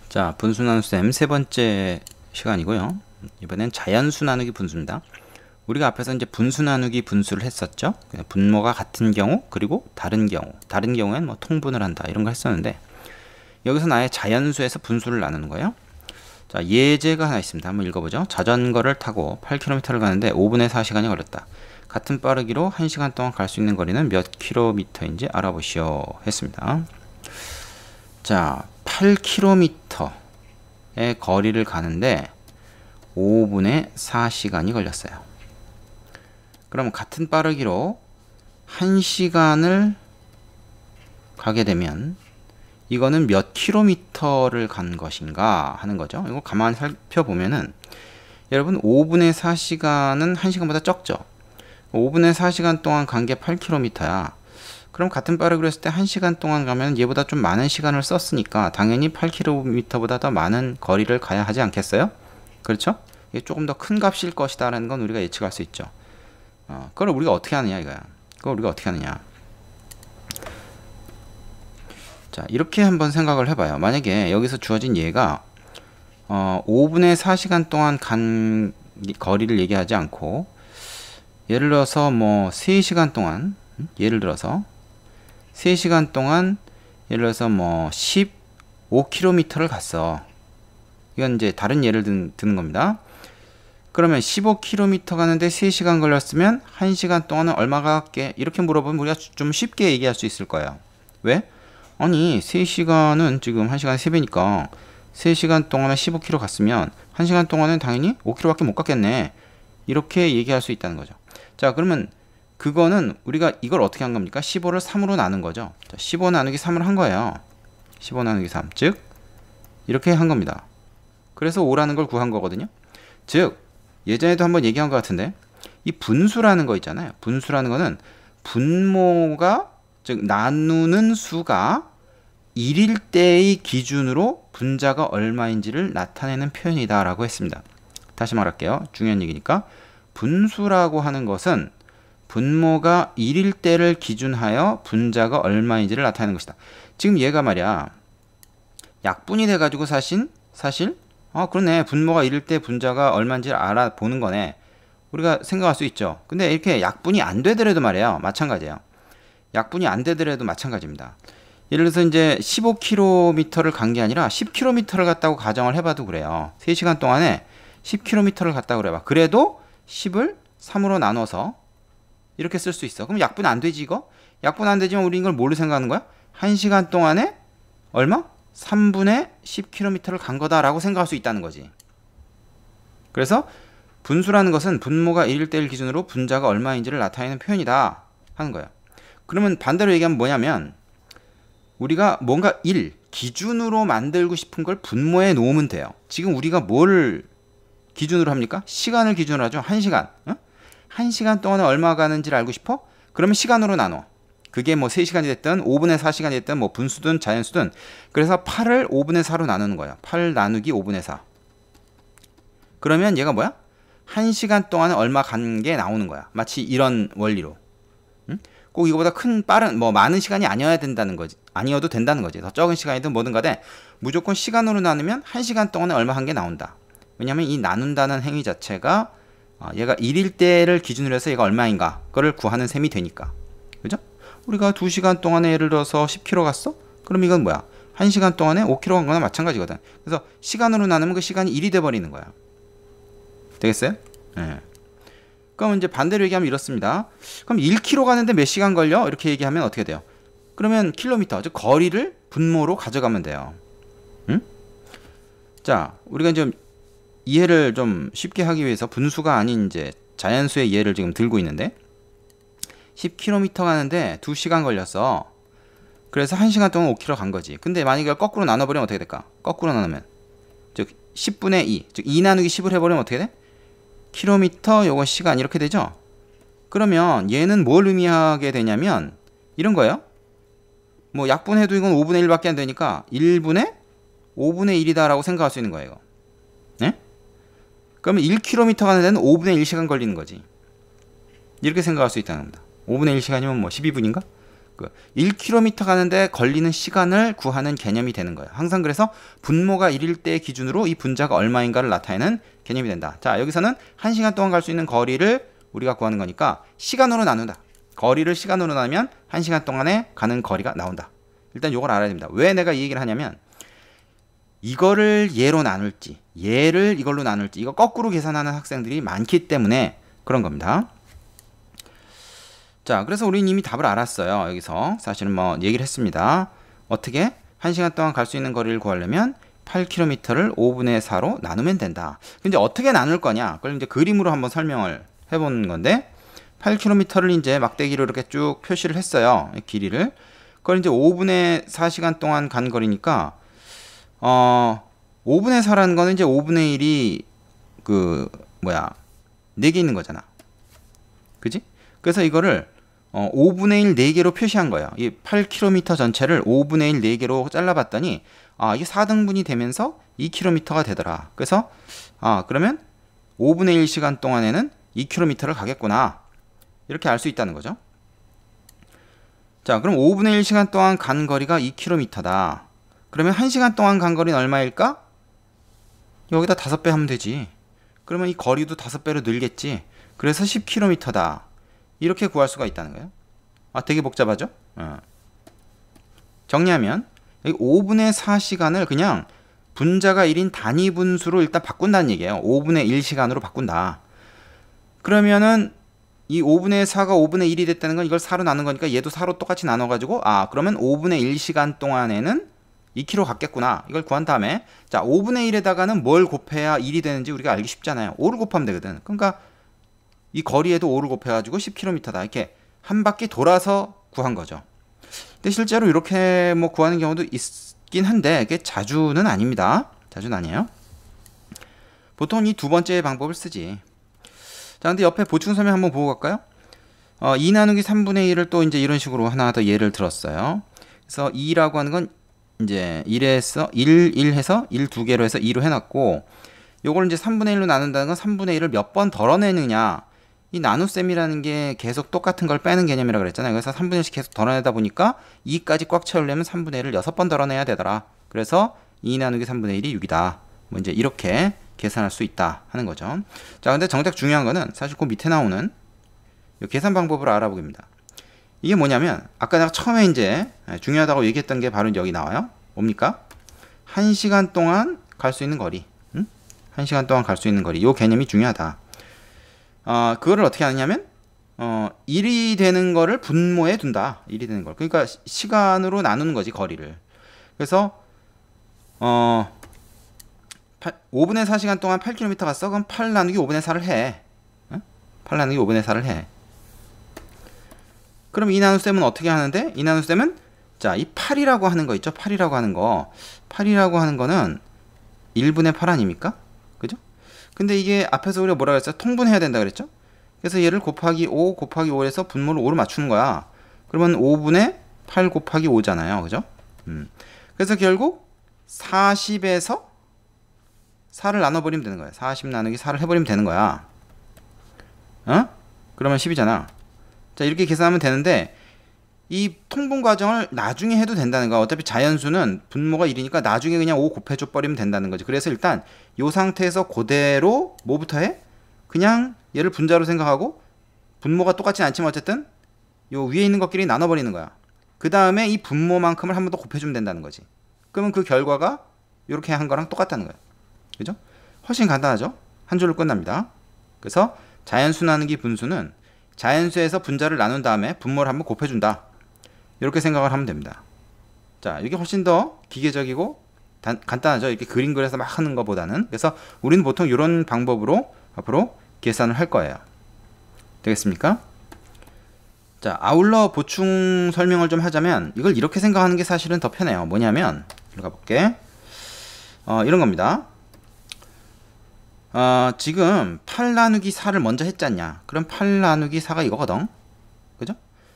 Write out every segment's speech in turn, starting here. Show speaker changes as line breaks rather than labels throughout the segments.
자, 분수 나눗셈 세 번째 시간이고요. 이번엔 자연수 나누기 분수입니다. 우리가 앞에서 이제 분수 나누기 분수를 했었죠. 분모가 같은 경우 그리고 다른 경우엔 뭐 통분을 한다 이런 거 했었는데, 여기서 아예 자연수에서 분수를 나누는 거예요. 자, 예제가 하나 있습니다. 한번 읽어보죠. 자전거를 타고 8km를 가는데 5분의 4시간이 걸렸다. 같은 빠르기로 1시간 동안 갈 수 있는 거리는 몇 킬로미터인지 알아보시오 했습니다. 자, 8km의 거리를 가는데 5분의 4시간이 걸렸어요. 그럼 같은 빠르기로 1시간을 가게 되면 이거는 몇 킬로미터를 간 것인가 하는 거죠. 이거 가만히 살펴보면은 여러분 5분의 4시간은 1시간보다 적죠. 5분의 4시간 동안 간 게 8km야. 그럼 같은 빠르기로 했을 때 1시간 동안 가면 얘보다 좀 많은 시간을 썼으니까 당연히 8km보다 더 많은 거리를 가야 하지 않겠어요? 그렇죠? 이게 조금 더 큰 값일 것이다 라는 건 우리가 예측할 수 있죠. 그걸 우리가 어떻게 하느냐 이거야. 그걸 우리가 어떻게 하느냐. 자, 이렇게 한번 생각을 해봐요. 만약에 여기서 주어진 얘가 5분의 4시간 동안 간 거리를 얘기하지 않고, 예를 들어서 뭐 3시간 동안, 예를 들어서 3시간 동안 예를 들어서 뭐 15km를 갔어. 이건 이제 다른 예를 드는 겁니다. 그러면 15km 가는데 3시간 걸렸으면 1시간 동안은 얼마 갈게? 이렇게 물어보면 우리가 좀 쉽게 얘기할 수 있을 거예요. 왜? 아니 3시간은 지금 1시간에 3배니까 3시간 동안에 15km 갔으면 1시간 동안은 당연히 5km밖에 못 갔겠네. 이렇게 얘기할 수 있다는 거죠. 자, 그러면 그거는 우리가 이걸 어떻게 한 겁니까? 15를 3으로 나눈 거죠. 자, 15 나누기 3을 한 거예요. 15 나누기 3. 즉 이렇게 한 겁니다. 그래서 5라는 걸 구한 거거든요. 즉 예전에도 한번 얘기한 것 같은데, 이 분수라는 거 있잖아요. 분수라는 거는 분모가, 즉 나누는 수가 1일 때의 기준으로 분자가 얼마인지를 나타내는 표현이다 라고 했습니다. 다시 말할게요. 중요한 얘기니까. 분수라고 하는 것은 분모가 1일 때를 기준하여 분자가 얼마인지를 나타내는 것이다. 지금 얘가 말이야, 약분이 돼가지고 사실 그러네, 분모가 1일 때 분자가 얼마인지를 알아보는 거네, 우리가 생각할 수 있죠. 근데 이렇게 약분이 안 되더라도 말이에요, 마찬가지예요. 약분이 안 되더라도 마찬가지입니다. 예를 들어서 이제 15km를 간 게 아니라 10km를 갔다고 가정을 해봐도 그래요. 3시간 동안에 10km를 갔다고 그래봐. 그래도 10을 3으로 나눠서 이렇게 쓸 수 있어. 그럼 약분 안 되지 이거? 약분 안 되지만 우리 이걸 뭘로 생각하는 거야? 1시간 동안에 얼마? 3분의 10km를 간 거다라고 생각할 수 있다는 거지. 그래서 분수라는 것은 분모가 1일 때를 기준으로 분자가 얼마인지를 나타내는 표현이다 하는 거예요. 그러면 반대로 얘기하면 뭐냐면, 우리가 뭔가 1 기준으로 만들고 싶은 걸 분모에 놓으면 돼요. 지금 우리가 뭘 기준으로 합니까? 시간을 기준으로 하죠. 1시간. 1시간 동안에 얼마 가는지를 알고 싶어? 그러면 시간으로 나눠. 그게 뭐 3시간이 됐든 5분의 4시간이 됐든 뭐 분수든 자연수든. 그래서 8을 5분의 4로 나누는 거야. 8 나누기 5분의 4. 그러면 얘가 뭐야? 1시간 동안에 얼마 간 게 나오는 거야. 마치 이런 원리로. 꼭 이거보다 빠른, 많은 시간이 아니어도 된다는 거지. 더 적은 시간이든 뭐든 간에 무조건 시간으로 나누면 1시간 동안에 얼마 한 게 나온다. 왜냐면 이 나눈다는 행위 자체가 얘가 1일 때를 기준으로 해서 얘가 얼마인가 그걸 구하는 셈이 되니까. 그죠? 우리가 2시간 동안에 예를 들어서 10km 갔어? 그럼 이건 뭐야? 1시간 동안에 5km 간 거나 마찬가지거든. 그래서 시간으로 나누면 그 시간이 1이 돼버리는 거야. 되겠어요? 네. 그럼 이제 반대로 얘기하면 이렇습니다. 그럼 1km 가는데 몇 시간 걸려? 이렇게 얘기하면 어떻게 돼요? 그러면 킬로미터, 즉 거리를 분모로 가져가면 돼요. 응? 자, 우리가 이제 이해를 좀 쉽게 하기 위해서 분수가 아닌 이제 자연수의 예를 지금 들고 있는데, 10km 가는데 2시간 걸렸어. 그래서 1시간 동안 5km 간 거지. 근데 만약에 거꾸로 나눠버리면 어떻게 될까? 거꾸로 나누면, 즉 10분의 2, 즉 2 나누기 10을 해버리면 어떻게 돼? 킬로미터 요거 시간 이렇게 되죠. 그러면 얘는 뭘 의미하게 되냐면 이런 거예요. 뭐 약분해도 이건 5분의 1밖에 안 되니까 1분의 5분의 1이다 라고 생각할 수 있는 거예요, 이거. 네? 그러면 1km 가는 데는 5분의 1시간 걸리는 거지. 이렇게 생각할 수 있다는 겁니다. 5분의 1시간이면 뭐 12분인가? 그 1km 가는데 걸리는 시간을 구하는 개념이 되는 거예요. 항상 그래서 분모가 1일 때 기준으로 이 분자가 얼마인가를 나타내는 개념이 된다. 자, 여기서는 1시간 동안 갈 수 있는 거리를 우리가 구하는 거니까 시간으로 나눈다. 거리를 시간으로 나누면 1시간 동안에 가는 거리가 나온다. 일단 이걸 알아야 됩니다. 왜 내가 이 얘기를 하냐면 이거를 얘로 나눌지 얘를 이걸로 나눌지 이거 거꾸로 계산하는 학생들이 많기 때문에 그런 겁니다. 자, 그래서 우리는 이미 답을 알았어요. 여기서 사실은 뭐 얘기를 했습니다. 어떻게 1시간 동안 갈 수 있는 거리를 구하려면 8km를 5분의 4로 나누면 된다. 근데 어떻게 나눌 거냐? 그걸 이제 그림으로 한번 설명을 해보는 건데 8km를 이제 막대기로 이렇게 쭉 표시를 했어요. 길이를. 그걸 이제 5분의 4시간 동안 간 거리니까 5분의 4라는 거는 이제 5분의 1이 그 뭐야 4개 있는 거잖아. 그지? 그래서 이거를 5분의 1 4개로 표시한 거예요. 이 8km 전체를 5분의 1 4개로 잘라봤더니 이게 4등분이 되면서 2km가 되더라. 그래서 그러면 5분의 1 시간 동안에는 2km를 가겠구나. 이렇게 알 수 있다는 거죠. 자, 그럼 5분의 1 시간 동안 간 거리가 2km다. 그러면 1시간 동안 간 거리는 얼마일까? 여기다 5배 하면 되지. 그러면 이 거리도 5배로 늘겠지. 그래서 10km다. 이렇게 구할 수가 있다는 거예요. 되게 복잡하죠? 정리하면 5분의 4시간을 그냥 분자가 1인 단위 분수로 일단 바꾼다는 얘기예요. 5분의 1시간으로 바꾼다. 그러면은 이 5분의 4가 5분의 1이 됐다는 건 이걸 4로 나눈 거니까 얘도 4로 똑같이 나눠가지고 그러면 5분의 1시간 동안에는 2km 갔겠구나. 이걸 구한 다음에 자 5분의 1에다가는 뭘 곱해야 1이 되는지 우리가 알기 쉽잖아요. 5를 곱하면 되거든. 그러니까 이 거리에도 5를 곱해가지고 10km다. 이렇게 한 바퀴 돌아서 구한 거죠. 근데 실제로 이렇게 뭐 구하는 경우도 있긴 한데 이게 자주는 아닙니다. 자주는 아니에요. 보통 이 두 번째 방법을 쓰지. 자, 근데 옆에 보충 설명 한번 보고 갈까요? 2 나누기 3분의 1을 또 이제 이런 식으로 하나 더 예를 들었어요. 그래서 2라고 하는 건 이제 1에서 1 해서 1 두 개로 해서 2로 해놨고 요걸 이제 3분의 1로 나눈다는 건 3분의 1을 몇 번 덜어내느냐. 이 나눗셈이라는 게 계속 똑같은 걸 빼는 개념이라고 그랬잖아요. 그래서 3분의 1씩 계속 덜어내다 보니까 2까지 꽉 채우려면 3분의 1을 6번 덜어내야 되더라. 그래서 2 나누기 3분의 1이 6이다. 뭐 이제 이렇게 계산할 수 있다 하는 거죠. 자, 근데 정작 중요한 거는 사실 그 밑에 나오는 이 계산 방법을 알아보기입니다. 이게 뭐냐면 아까 내가 처음에 이제 중요하다고 얘기했던 게 바로 여기 나와요. 뭡니까? 1시간 동안 갈 수 있는 거리. 1시간 동안 갈 수 있는 거리. 이 개념이 중요하다. 그거를 어떻게 하느냐면 1이 되는 거를 분모에 둔다. 1이 되는 걸. 그러니까 시간으로 나누는 거지, 거리를. 그래서 5분의 4시간 동안 8km 갔어. 그럼 8 나누기 5분의 4를 해. 8 나누기 5분의 4를 해. 그럼 이 나눗셈은 어떻게 하는데? 이 나눗셈은 자, 이 8이라고 하는 거 있죠? 8이라고 하는 거. 8이라고 하는 거는 1분의 8 아닙니까? 그죠? 근데 이게 앞에서 우리가 뭐라 그랬어요? 통분해야 된다 그랬죠? 그래서 얘를 곱하기 5 곱하기 5에서 분모를 5로 맞추는 거야. 그러면 5분의 8 곱하기 5잖아요. 그죠? 그래서 결국 40에서 4를 나눠버리면 되는 거야. 40 나누기 4를 해버리면 되는 거야. 그러면 10이잖아. 자, 이렇게 계산하면 되는데 이 통분 과정을 나중에 해도 된다는 거야. 어차피 자연수는 분모가 1이니까 나중에 그냥 5 곱해줘 버리면 된다는 거지. 그래서 일단 이 상태에서 그대로 뭐부터 해? 그냥 얘를 분자로 생각하고 분모가 똑같진 않지만 어쨌든 요 위에 있는 것끼리 나눠버리는 거야. 그 다음에 이 분모만큼을 한 번 더 곱해주면 된다는 거지. 그러면 그 결과가 이렇게 한 거랑 똑같다는 거야. 그죠? 훨씬 간단하죠? 한 줄로 끝납니다. 그래서 자연수 나누기 분수는 자연수에서 분자를 나눈 다음에 분모를 한번 곱해준다. 이렇게 생각을 하면 됩니다. 자, 이게 훨씬 더 기계적이고 간단하죠. 이렇게 그림 그려서 막 하는 것보다는. 그래서 우리는 보통 이런 방법으로 앞으로 계산을 할 거예요. 되겠습니까? 자, 아울러 보충 설명을 좀 하자면 이걸 이렇게 생각하는 게 사실은 더 편해요. 뭐냐면 들어가 볼게. 이런 겁니다. 지금 8 나누기 4를 먼저 했잖냐. 그럼 8 나누기 4가 이거거든. 그죠?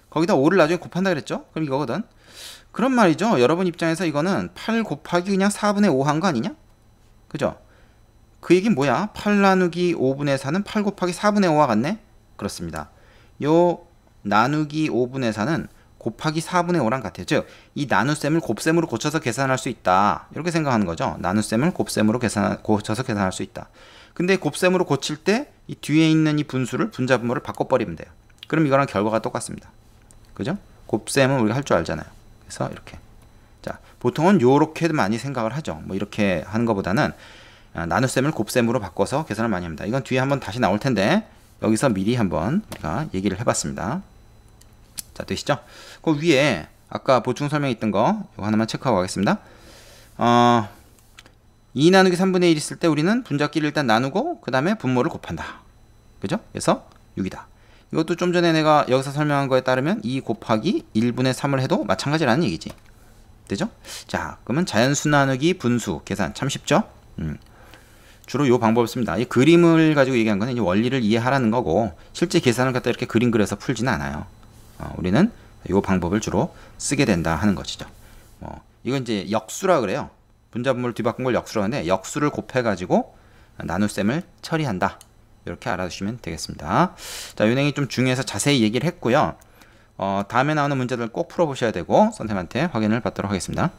거기다 5를 나중에 곱한다 그랬죠? 그럼 이거거든. 그런 말이죠. 여러분 입장에서 이거는 8 곱하기 그냥 4분의 5 한 거 아니냐? 그죠? 그 얘기는 뭐야? 8 나누기 5분의 4는 8 곱하기 4분의 5와 같네? 그렇습니다. 요 나누기 5분의 4는 곱하기 4분의 5랑 같아요. 즉, 이 나눗셈을 곱셈으로 고쳐서 계산할 수 있다. 이렇게 생각하는 거죠. 나눗셈을 곱셈으로 고쳐서 계산할 수 있다. 근데 곱셈으로 고칠 때 이 뒤에 있는 이 분수를 분자분모를 바꿔버리면 돼요. 그럼 이거랑 결과가 똑같습니다. 그죠? 곱셈은 우리가 할 줄 알잖아요. 그래서 이렇게. 자, 보통은 요렇게 많이 생각을 하죠. 뭐 이렇게 하는 것보다는 나눗셈을 곱셈으로 바꿔서 계산을 많이 합니다. 이건 뒤에 한번 다시 나올 텐데 여기서 미리 한번 우리가 얘기를 해봤습니다. 자, 되시죠? 그 위에 아까 보충 설명했던 거 이거 하나만 체크하고 가겠습니다. 2 나누기 3분의 1 있을 때 우리는 분자끼리 일단 나누고 그 다음에 분모를 곱한다. 그죠? 그래서 6이다. 이것도 좀 전에 내가 여기서 설명한 거에 따르면 2 곱하기 1분의 3을 해도 마찬가지라는 얘기지. 되죠? 자, 그러면 자연수 나누기 분수 계산 참 쉽죠? 주로 이 방법을 씁니다. 이 그림을 가지고 얘기한 거는 이 원리를 이해하라는 거고 실제 계산을 갖다 이렇게 그림 그려서 풀지는 않아요. 우리는 이 방법을 주로 쓰게 된다 하는 것이죠. 이건 이제 역수라 그래요. 분자분모를 뒤바꾼 걸 역수라고 하는데 역수를 곱해가지고 나눗셈을 처리한다. 이렇게 알아두시면 되겠습니다. 자, 이 내용이 좀 중요해서 자세히 얘기를 했고요. 다음에 나오는 문제들 꼭 풀어보셔야 되고 선생님한테 확인을 받도록 하겠습니다.